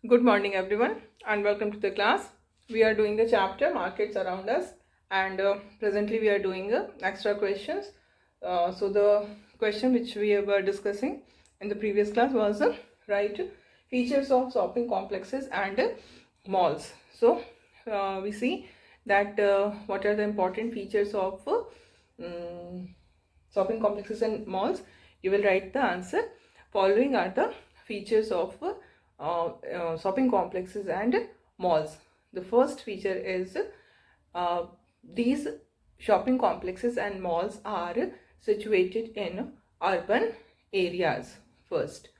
Good morning everyone and welcome to the class. We are doing the chapter markets around us and presently we are doing extra questions. So the question which we were discussing in the previous class was right features of shopping complexes and malls. So we see that what are the important features of shopping complexes and malls. You will write the answer. Following are the features of shopping complexes and malls. The first feature is these shopping complexes and malls are situated in urban areas first.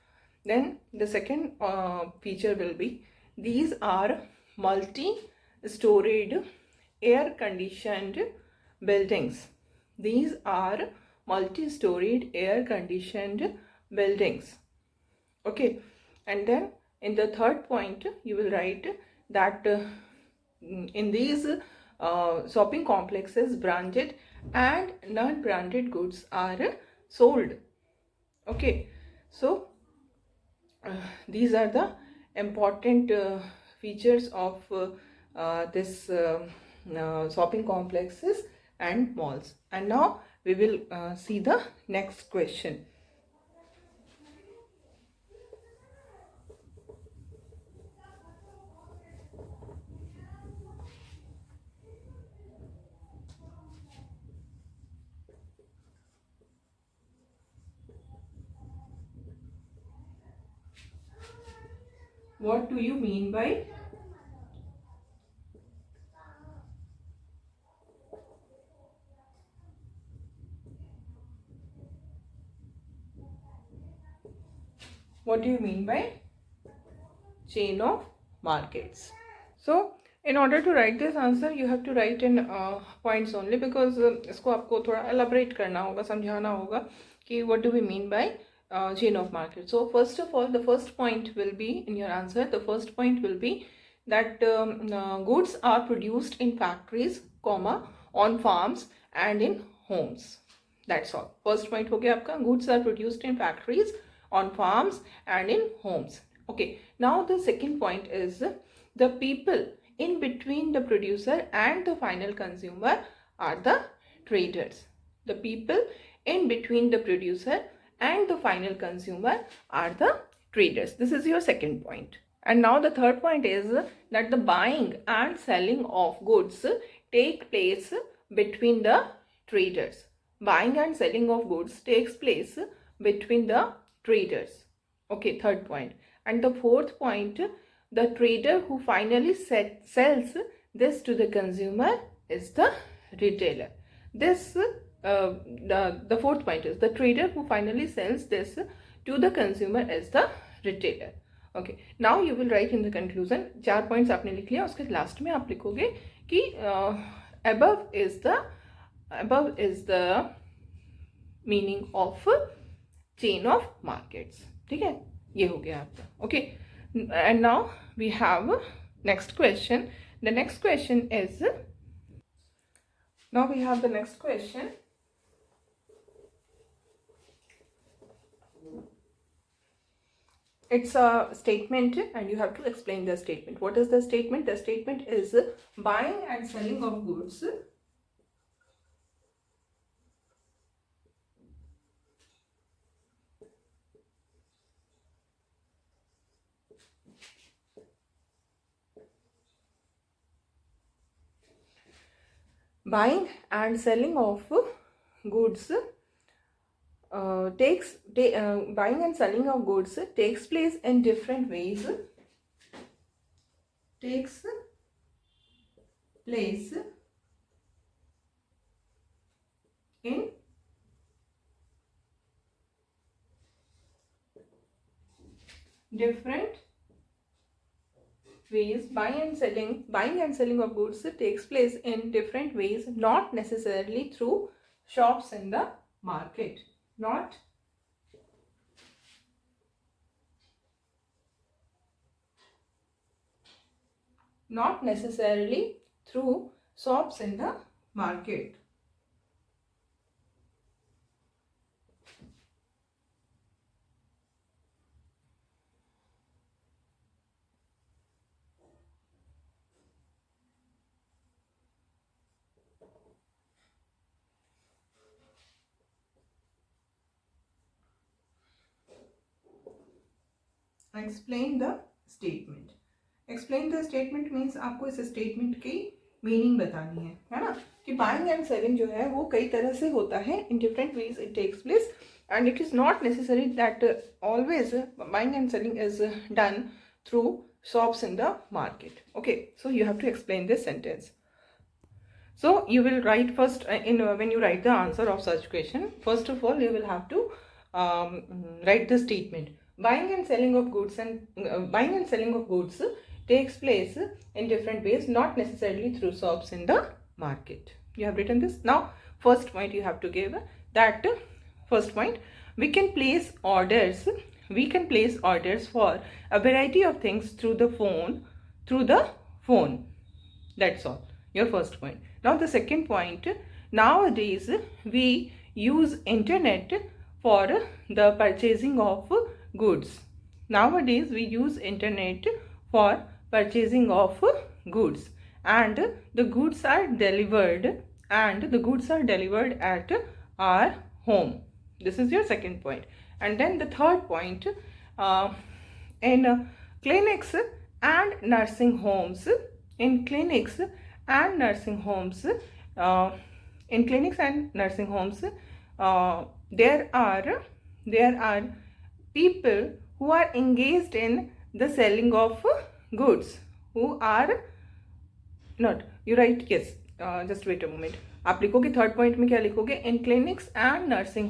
Then the second feature will be these are multi-storied air-conditioned buildings. These are multi-storied air-conditioned buildings. Okay, and then in the third point you will write that in these shopping complexes branded and non-branded goods are sold. Okay, so these are the important features of this shopping complexes and malls. And now we will see the next question. What do you mean by chain of markets? So in order to write this answer you have to write in points only, because इसको आपको थोड़ा elaborate करना होगा, समझाना होगा कि what do we mean by chain of market. So first of all, the first point will be in your answer. The first point will be that goods are produced in factories, on farms and in homes. That's all. First point हो गया आपका, goods are produced in factories, on farms and in homes. Okay, now the second point is the people in between the producer and the final consumer are the traders. The people in between the producer and the final consumer are the traders. This is your second point. And now the third point is that the buying and selling of goods take place between the traders. Buying and selling of goods takes place between the traders. Okay, third point. And the fourth point, the trader who finally sells this to the consumer is the retailer. This the fourth point is the trader who finally sells this to the consumer is the retailer. Okay, now you will write in the conclusion. 4 points आपने लिख लिया, उसके last में आप लिखोगे कि above is the meaning of chain of markets. ठीक है, ये हो गया आपका. Okay, and now we have next question. The next question is, now we have the next question. It's a statement and you have to explain the statement. What is the statement? The statement is buying and selling of goods buying and selling of goods buying and selling of goods takes place in different ways. Takes place in different ways. Buying and selling of goods takes place in different ways, not necessarily through shops in the market. Not necessarily through shops in the market. Explain the statement. Explain the statement means आपको इस statement की meaning बतानी है ना, कि buying and selling जो है वो कई तरह से होता है, in different ways it takes place, and it is not necessary that always buying and selling is done through shops in the market. Okay, so you have to explain this sentence. So you will write first when you write the answer of such question, first of all you will have to write the statement. Buying and selling of goods takes place in different ways, not necessarily through shops in the market. You have written this. Now first point you have to give that first point, we can place orders for a variety of things through the phone. That's all, your first point. Now the second point, nowadays we use internet for the purchasing of goods. Nowadays we use internet for purchasing of goods, and the goods are delivered at our home. This is your second point. And then the third point, in clinics and nursing homes, there are people who are engaged in the selling of goods, who are not, you write, yes, just wait a moment. आप लिखोगे third point में क्या लिखोगे, in clinics and nursing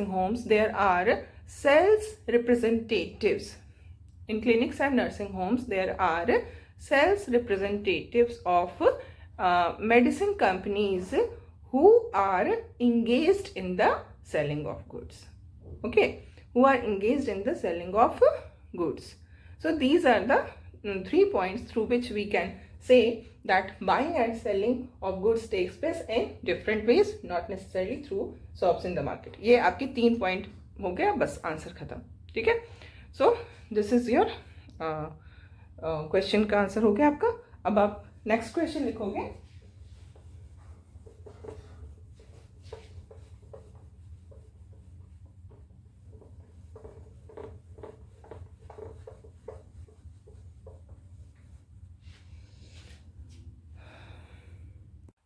homes there are sales representatives. In clinics and nursing homes there are sales representatives of medicine companies who are engaged in the selling of goods. Okay, who are engaged in the selling of goods. So these are the 3 points through which we can say that buying and selling of goods takes place in different ways, not necessarily through shops in the market. ये आपके 3 point हो गया, बस answer खत्म. ठीक है. So this is your question का answer हो गया आपका. अब आप नेक्स्ट क्वेश्चन लिखोगे.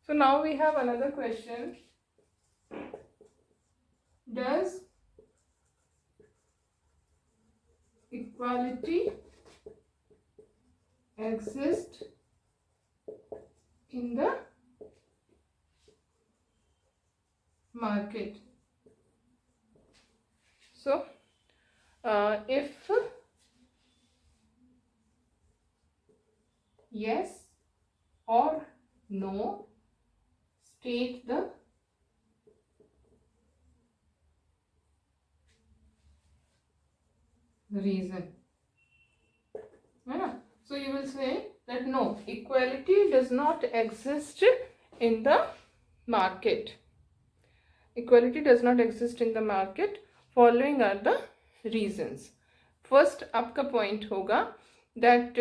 So now we have another question. Does equality exist in the market? So if yes or no, state the reason. So you will say that no, equality does not exist in the market. Equality does not exist in the market. Following are the reasons. First आपका point होगा that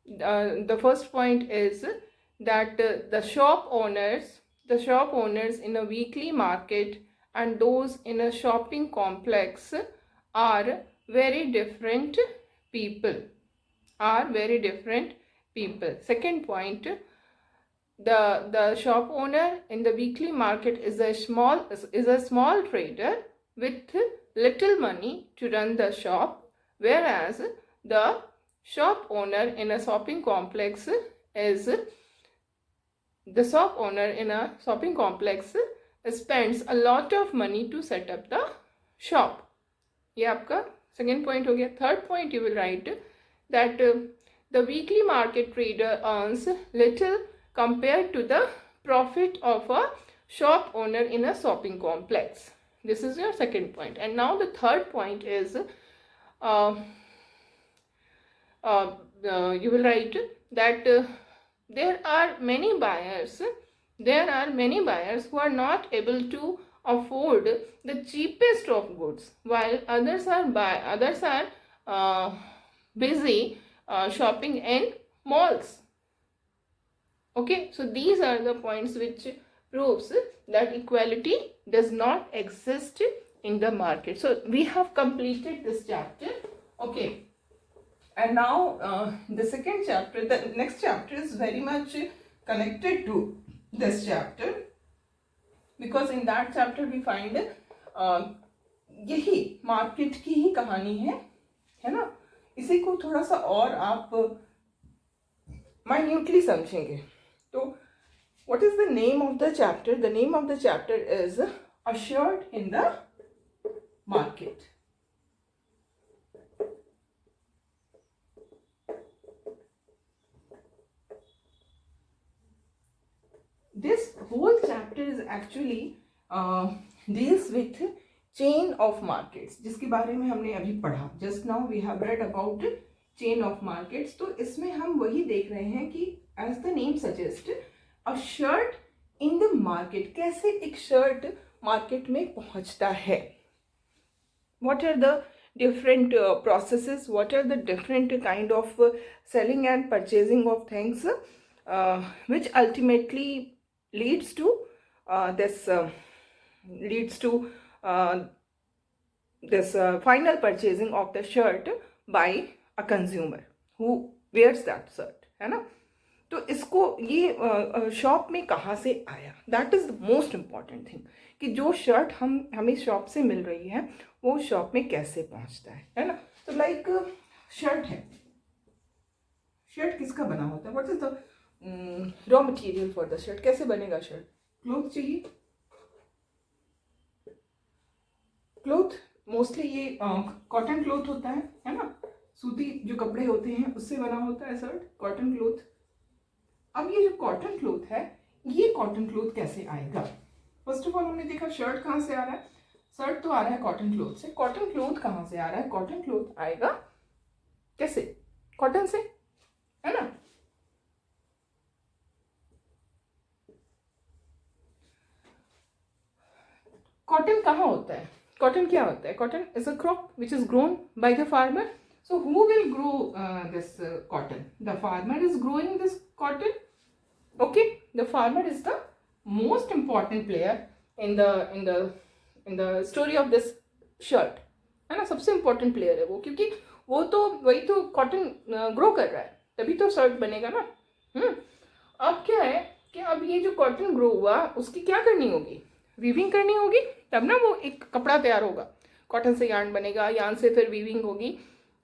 the first point is that the shop owners in a weekly market and those in a shopping complex are very different people. Second point, the shop owner in the weekly market is a small trader with little money to run the shop, whereas the shop owner in a shopping complex spends a lot of money to set up the shop. ये आपका second point हो गया. Third point you will write that the weekly market trader earns little compared to the profit of a shop owner in a shopping complex. This is your second point. And now the third point is you will write that there are many buyers who are not able to afford the cheapest of goods, while others are busy shopping in malls. Okay, so these are the points which proves that equality does not exist in the market. So we have completed this chapter. Okay, and now the second chapter, the next chapter is very much connected to this chapter, because in that chapter we find यही market की ही कहानी है ना. इसी को थोड़ा सा और आप माइन्यूटली समझेंगे. तो what is the name of the chapter? The name of the chapter is Assured in the Market. This whole chapter is actually deals with chain of markets, जिसके बारे में हमने अभी पढ़ा. Just now we have read about chain of markets. तो इसमें हम वही देख रहे हैं कि as the name suggests, a shirt in the market, कैसे एक शर्ट मार्केट में पहुंचता है. What are the different processes? What are the different kind of selling and purchasing of things which ultimately leads to this final purchasing of the shirt by a consumer who wears that shirt, है ना. तो इसको ये shop में कहाँ से आया, that is the most important thing, कि जो शर्ट हमें शॉप से मिल रही है वो शॉप में कैसे पहुँचता है ना. तो लाइक शर्ट है, शर्ट किसका बना होता है, what is the raw material for the shirt. कैसे बनेगा शर्ट, क्लोथ चाहिए. क्लोथ मोस्टली ये कॉटन क्लोथ होता है ना. सूती जो कपड़े होते हैं उससे बना होता है शर्ट, कॉटन क्लोथ. अब ये जो कॉटन क्लोथ है, ये कॉटन क्लोथ कैसे आएगा. फर्स्ट ऑफ ऑल हमने देखा शर्ट कहाँ से आ रहा है, शर्ट तो आ रहा है कॉटन क्लोथ से. कॉटन क्लोथ कहाँ से आ रहा है, कॉटन क्लोथ आएगा कैसे, कॉटन से, है ना. कॉटन कहाँ होता है, कॉटन क्या होता है. Cotton is a crop which is grown by the farmer. So who will grow this cotton? The farmer is growing this cotton. Okay, the farmer is the most important player in the story of this shirt, है ना. सबसे important player है वो, क्योंकि वो तो वही तो कॉटन ग्रो कर रहा है, तभी तो शर्ट बनेगा ना. अब क्या है कि अब ये जो कॉटन ग्रो हुआ उसकी क्या करनी होगी, वीविंग करनी होगी, तब ना वो एक कपड़ा तैयार होगा. कॉटन से यार्न बनेगा, यार्न से फिर वीविंग होगी,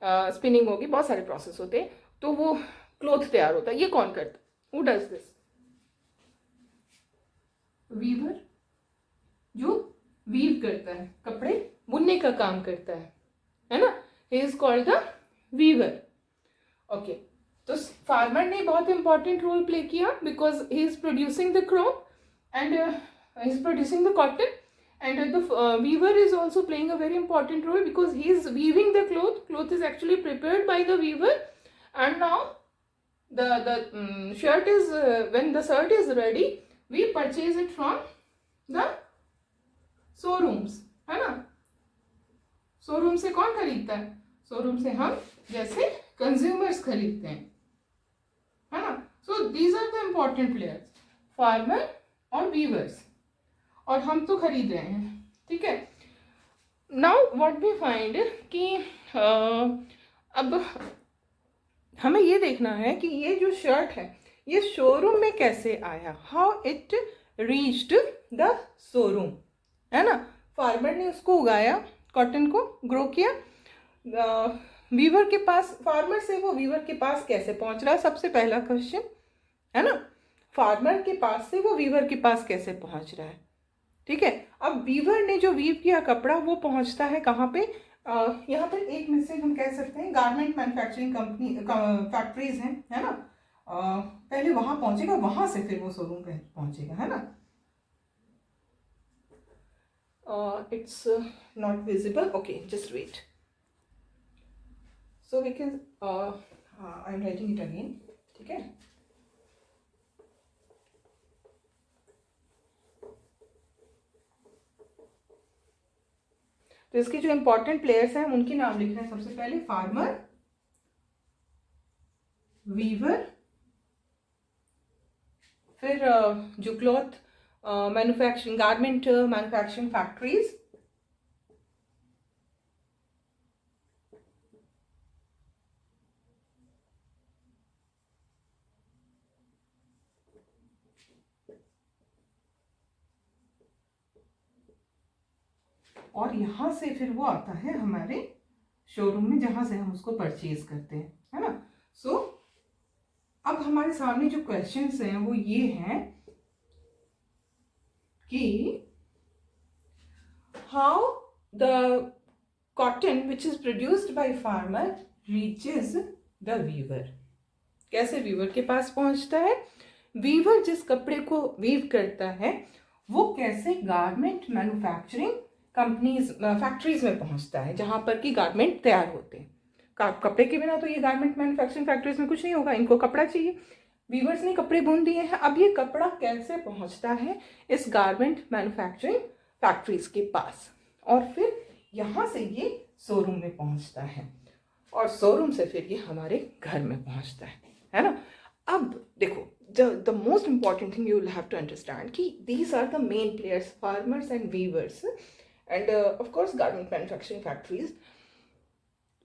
स्पिनिंग होगी, बहुत सारे प्रोसेस होते हैं, तो वो क्लोथ तैयार होता है. ये कौन करता है, हु डज दिस, वीवर, जो वीव करता है, कपड़े बुनने का काम करता है ना. He is called the weaver. Okay, तो फार्मर ने बहुत इंपॉर्टेंट रोल प्ले किया, because he is producing the crop and he is producing the cotton. And the weaver is also playing a very important role, because he is weaving the cloth. Cloth is actually prepared by the weaver, and now the shirt is when the shirt is ready, we purchase it from the showrooms, है ना. Showroom से कौन खरीदता है, showroom से हम जैसे consumers खरीदते हैं, है ना. So these are the important players, farmer और weavers, और हम तो खरीद रहे हैं, ठीक है. नाउ व्हाट वी फाइंड कि अब हमें ये देखना है कि ये जो शर्ट है ये शोरूम में कैसे आया, how it reached the showroom, है ना. फार्मर ने उसको उगाया, कॉटन को ग्रो किया, वीवर के पास, फार्मर से वो वीवर के पास कैसे पहुंच रहा है, सबसे पहला क्वेश्चन, है ना. फार्मर के पास से वो वीवर के पास कैसे पहुंच रहा है, ठीक है. अब वीवर ने जो वीव किया कपड़ा, वो पहुंचता है कहाँ पे, यहाँ पर एक मिसटेक हम कह सकते हैं, गारमेंट मैन्युफैक्चरिंग कंपनी फैक्ट्रीज हैं, है ना. पहले वहां पहुंचेगा, वहां से फिर वो शोरूम पे पहुंचेगा, है ना. It's not visible, okay, just wait. So we can, I am writing it again, ठीक है. तो इसके जो इंपॉर्टेंट प्लेयर्स हैं उनके नाम लिख रहे हैं. सबसे पहले फार्मर, वीवर, फिर जो cloth manufacturing garment manufacturing factories, और यहाँ से फिर वो आता है हमारे शोरूम में जहाँ से हम उसको परचेज करते हैं, है ना। सो अब हमारे सामने जो क्वेश्चंस हैं वो ये हैं कि how the cotton which is produced by farmer reaches the weaver, कैसे वीवर के पास पहुंचता है, वीवर जिस कपड़े को वीव करता है वो कैसे गारमेंट मैन्युफैक्चरिंग कंपनीज फैक्ट्रीज में पहुंचता है जहां पर कि गारमेंट तैयार होते हैं। कपड़े के बिना तो ये गारमेंट मैन्युफैक्चरिंग फैक्ट्रीज में कुछ नहीं होगा, इनको कपड़ा चाहिए, वीवर्स ने कपड़े बुन दिए हैं, अब ये कपड़ा कैसे पहुंचता है इस गारमेंट मैन्युफैक्चरिंग फैक्ट्रीज के पास, और फिर यहाँ से ये शोरूम में पहुंचता है, और शोरूम से फिर ये हमारे घर में पहुंचता है ना। अब देखो, the most important thing you will have to understand कि these are the main players, farmers and weavers and of course garment manufacturing factories,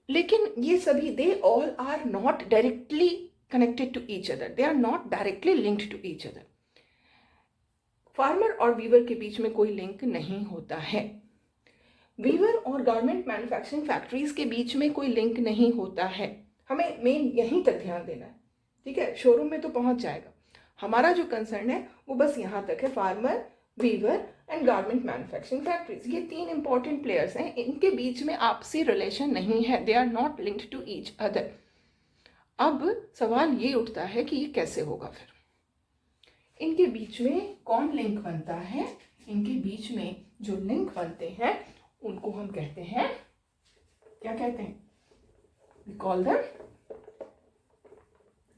लेकिन ये सभी they all are not directly connected to each other, they are not directly linked to each other. Farmer और Weaver के बीच में कोई link नहीं होता है, वीवर और गारमेंट मैन्युफैक्चरिंग फैक्ट्रीज के बीच में कोई लिंक नहीं होता है, हमें मेन यहीं तक ध्यान देना है, ठीक है। शोरूम में तो पहुंच जाएगा, हमारा जो कंसर्न है वो बस यहाँ तक है, farmer, weaver and garment manufacturing factories, ये तीन इंपॉर्टेंट प्लेयर्स हैं, इनके बीच में आपसी रिलेशन नहीं है, they are not linked to each other. अब सवाल ये उठता है कि ये कैसे होगा, फिर इनके बीच में कौन लिंक बनता है, इनके बीच में जो लिंक बनते हैं उनको हम कहते हैं, क्या कहते हैं, वी कॉल देम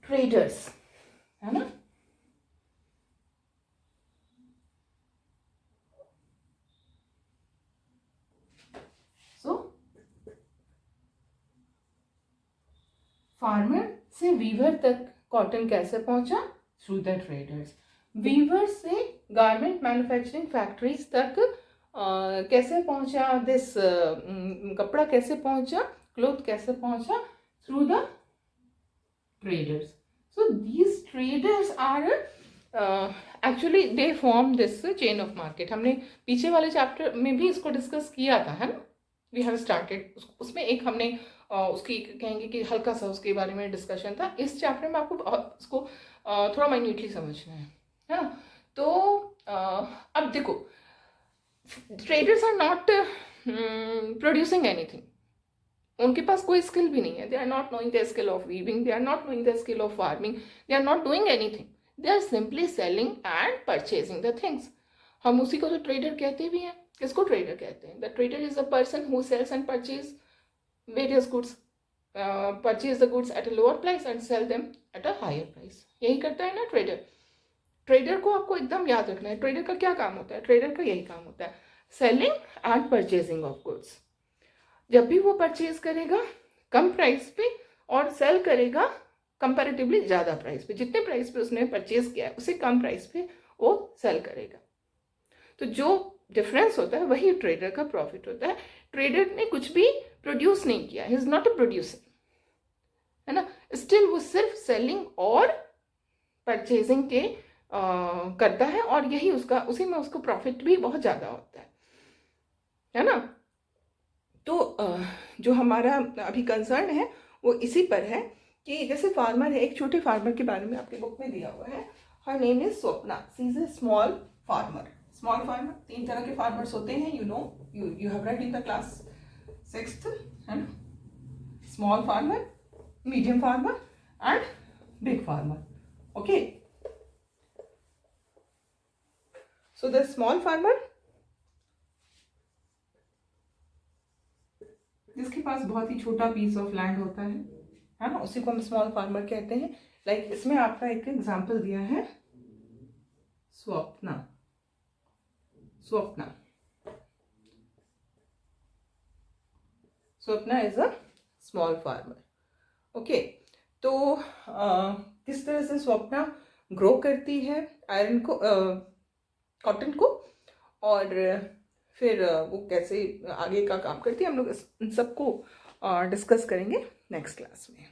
ट्रेडर्स, है ना। सो फार्मर से वीवर तक कॉटन कैसे पहुंचा, थ्रू द ट्रेडर्स, वीवर से गारमेंट मैन्युफैक्चरिंग फैक्ट्रीज तक कैसे पहुंचा, दिस कपड़ा कैसे पहुंचा, क्लोथ कैसे पहुंचा, through the traders. So these traders are actually they form this chain of market, हमने पीछे वाले चैप्टर में भी इसको डिस्कस किया था, है ना, वी हैव स्टार्टेड, उसमें एक हमने उसकी कहेंगे कि हल्का सा उसके बारे में डिस्कशन था, इस चैप्टर में आपको उसको थोड़ा माइन्यूटली समझना है ना। तो अब देखो, traders are not producing anything, उनके पास कोई स्किल भी नहीं है, they are not knowing the skill of weaving, they are not knowing the skill of farming, they are not doing anything, they are simply selling and purchasing the things. हम उसी को तो ट्रेडर कहते भी हैं, किसको ट्रेडर कहते हैं, the trader is a person who sells and purchase various goods, purchase the goods at a lower price and sell them at a higher price, यही करता है ना ट्रेडर। ट्रेडर को आपको एकदम याद रखना है, ट्रेडर का क्या काम होता है, ट्रेडर का यही काम होता है, selling and purchasing of goods. जब भी वो परचेज करेगा कम प्राइस पे और सेल करेगा कंपैरेटिवली ज़्यादा प्राइस पे, जितने प्राइस पे उसने परचेज किया है उससे कम प्राइस पे वो सेल करेगा, तो जो डिफरेंस होता है वही ट्रेडर का प्रॉफिट होता है। ट्रेडर ने कुछ भी प्रोड्यूस नहीं किया, he is not a producer, है ना, स्टिल वो सिर्फ सेलिंग और परचेजिंग के करता है, और यही उसका, उसी में उसको प्रॉफिट भी बहुत ज़्यादा होता है ना। तो जो हमारा अभी कंसर्न है वो इसी पर है कि जैसे फार्मर है, एक छोटे फार्मर के बारे में आपके बुक में दिया हुआ है, her name is Swapna, she is a small farmer. Small farmer, तीन तरह के फार्मर्स होते हैं, you know, you have read in the class 6th, है ना, small farmer, medium farmer and big farmer, okay. So the small farmer जिसके पास बहुत ही छोटा पीस ऑफ लैंड होता है ना, उसी को हम स्मॉल फार्मर कहते हैं। लाइक इसमें आपका एक एग्जांपल दिया है, Swapna, Swapna, Swapna is a small farmer, okay. तो किस तरह से स्वप्ना ग्रो करती है आयरन को, कॉटन को, और फिर वो कैसे आगे का काम करती है हम लोग इन सबको डिस्कस करेंगे नेक्स्ट क्लास में।